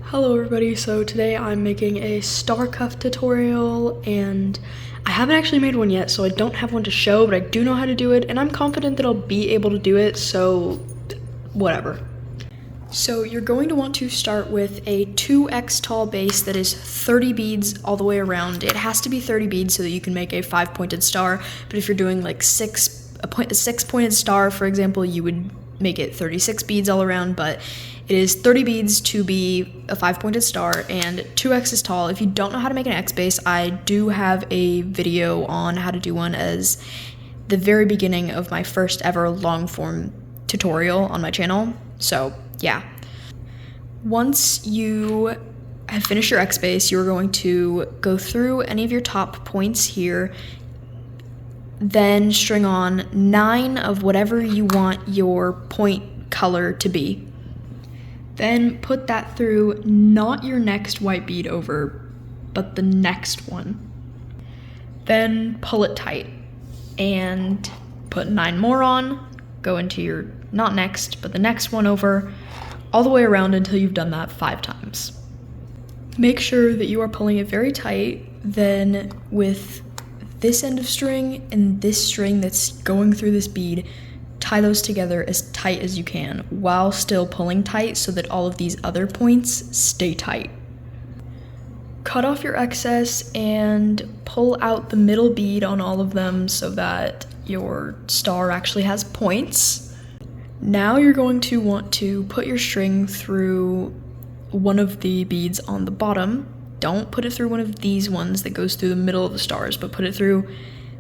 Hello everybody, so today I'm making a star cuff tutorial and I haven't actually made one yet, so I don't have one to show, but I do know how to do it and I'm confident that I'll be able to do it, so whatever. So you're going to want to start with a 2x tall base that is 30 beads all the way around. It has to be 30 beads so that you can make a 5-pointed star, but if you're doing like a 6-pointed star, for example, you would make it 36 beads all around, but it is 30 beads to be a 5-pointed star, and 2x is tall. If you don't know how to make an X base, I do have a video on how to do one as the very beginning of my first ever long form tutorial on my channel. So yeah. Once you have finished your X base, you're going to go through any of your top points here, then string on 9 of whatever you want your point color to be. Then put that through not your next white bead over, but the next one. Then pull it tight and put 9 more on, go into your not next, but the next one over, all the way around until you've done that 5 times. Make sure that you are pulling it very tight, then with this end of string and this string that's going through this bead, tie those together as tight as you can while still pulling tight so that all of these other points stay tight. Cut off your excess and pull out the middle bead on all of them so that your star actually has points. Now you're going to want to put your string through one of the beads on the bottom. Don't put it through one of these ones that goes through the middle of the stars, but put it through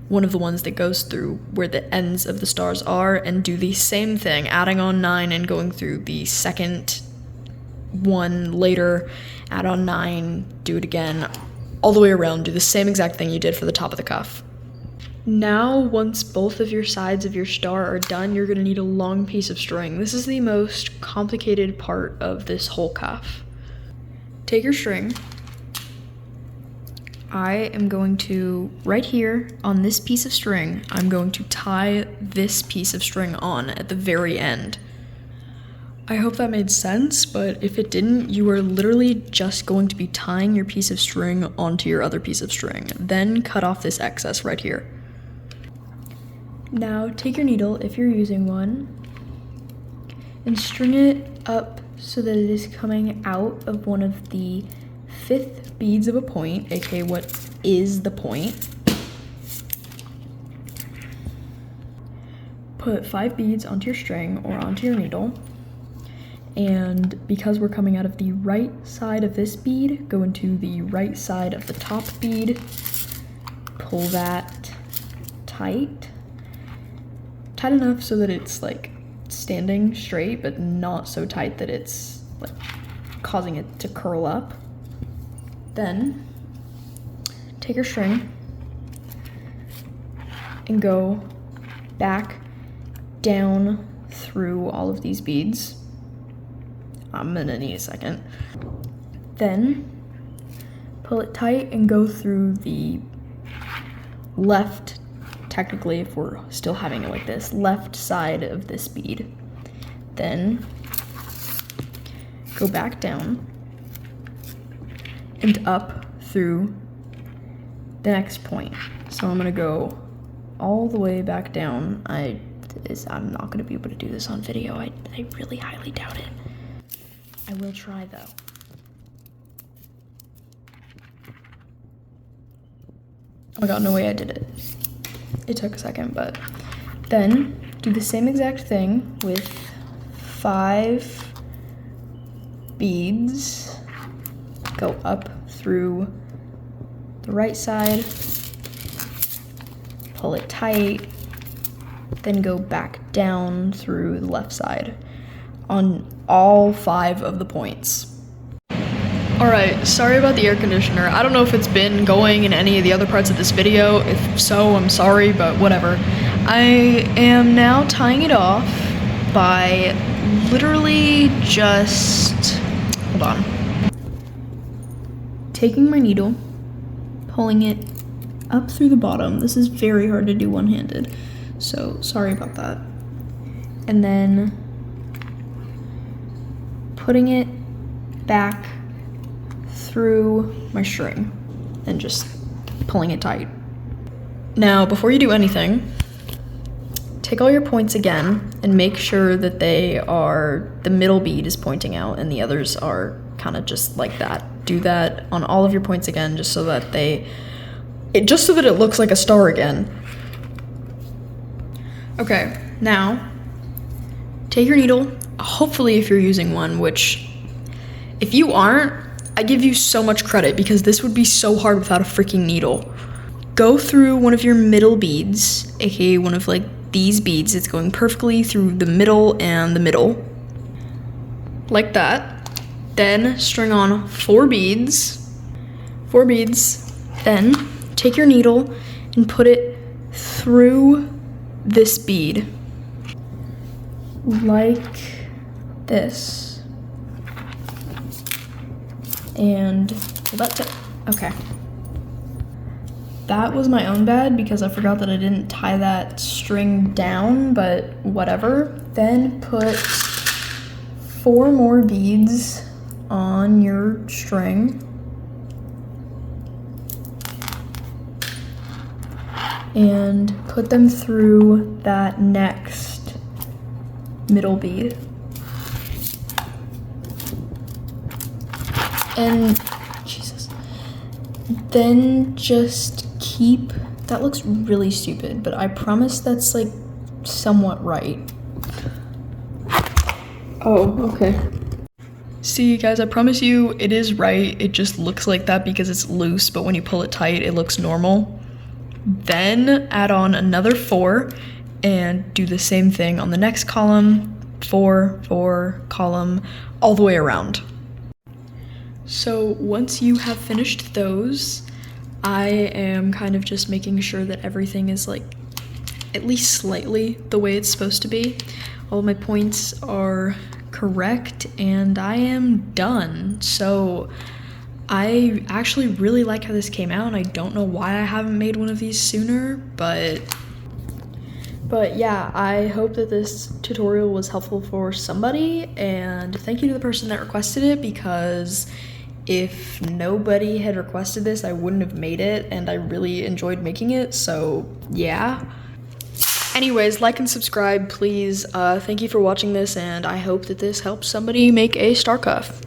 one of the ones that goes through where the ends of the stars are, and do the same thing, adding on 9 and going through the second one later, add on 9, do it again, all the way around, do the same exact thing you did for the top of the cuff. Now, once both of your sides of your star are done, you're gonna need a long piece of string. This is the most complicated part of this whole cuff. Take your string. I am going to, right here on this piece of string, I'm going to tie this piece of string on at the very end. I hope that made sense, but if it didn't, you are literally just going to be tying your piece of string onto your other piece of string. Then cut off this excess right here. Now take your needle, if you're using one, and string it up so that it is coming out of one of the 5th beads of a point, aka what is the point. Put 5 beads onto your string or onto your needle, and because we're coming out of the right side of this bead, go into the right side of the top bead, pull that tight enough so that it's like standing straight, but not so tight that it's like causing it to curl up. Then take your string and go back down through all of these beads. I'm gonna need a second. Then pull it tight and go through the left, technically if we're still having it like this, left side of this bead. Then go back down and up through the next point. So I'm gonna go all the way back down. I'm not gonna be able to do this on video. I really highly doubt it. I will try though. Oh my god, no way I did it. It took a second, but then do the same exact thing with 5 beads. Go up through the right side, pull it tight, then go back down through the left side on all 5 of the points. Alright, sorry about the air conditioner. I don't know if it's been going in any of the other parts of this video. If so, I'm sorry, but whatever. I am now tying it off by literally just, hold on. Taking my needle, pulling it up through the bottom. This is very hard to do one-handed, so sorry about that. And then putting it back through my string and just pulling it tight. Now, before you do anything, take all your points again and make sure that the middle bead is pointing out and the others are kind of just like that. Do that on all of your points again, just so that it looks like a star again. Okay, now take your needle, hopefully if you're using one, which if you aren't, I give you so much credit because this would be so hard without a freaking needle. Go through one of your middle beads, aka one of like these beads. It's going perfectly through the middle and the middle, like that. Then string on 4 beads. Then take your needle and put it through this bead, like this. And okay. That was my own bad because I forgot that I didn't tie that string down, but whatever. Then put 4 more beads on your string. And put them through that next middle bead. And, Jesus. Then just keep, that looks really stupid, but I promise that's like somewhat right. Oh, okay. See, guys, I promise you it is right. It just looks like that because it's loose, but when you pull it tight, it looks normal. Then add on another 4 and do the same thing on the next column. 4, 4, column, all the way around. So once you have finished those, I am kind of just making sure that everything is like at least slightly the way it's supposed to be. All my points are correct and I am done. So I actually really like how this came out, and I don't know why I haven't made one of these sooner, but yeah, I hope that this tutorial was helpful for somebody, and thank you to the person that requested it, because if nobody had requested this, I wouldn't have made it, and I really enjoyed making it, so yeah. Anyways, like and subscribe, please. Thank you for watching this, and I hope that this helps somebody make a star cuff.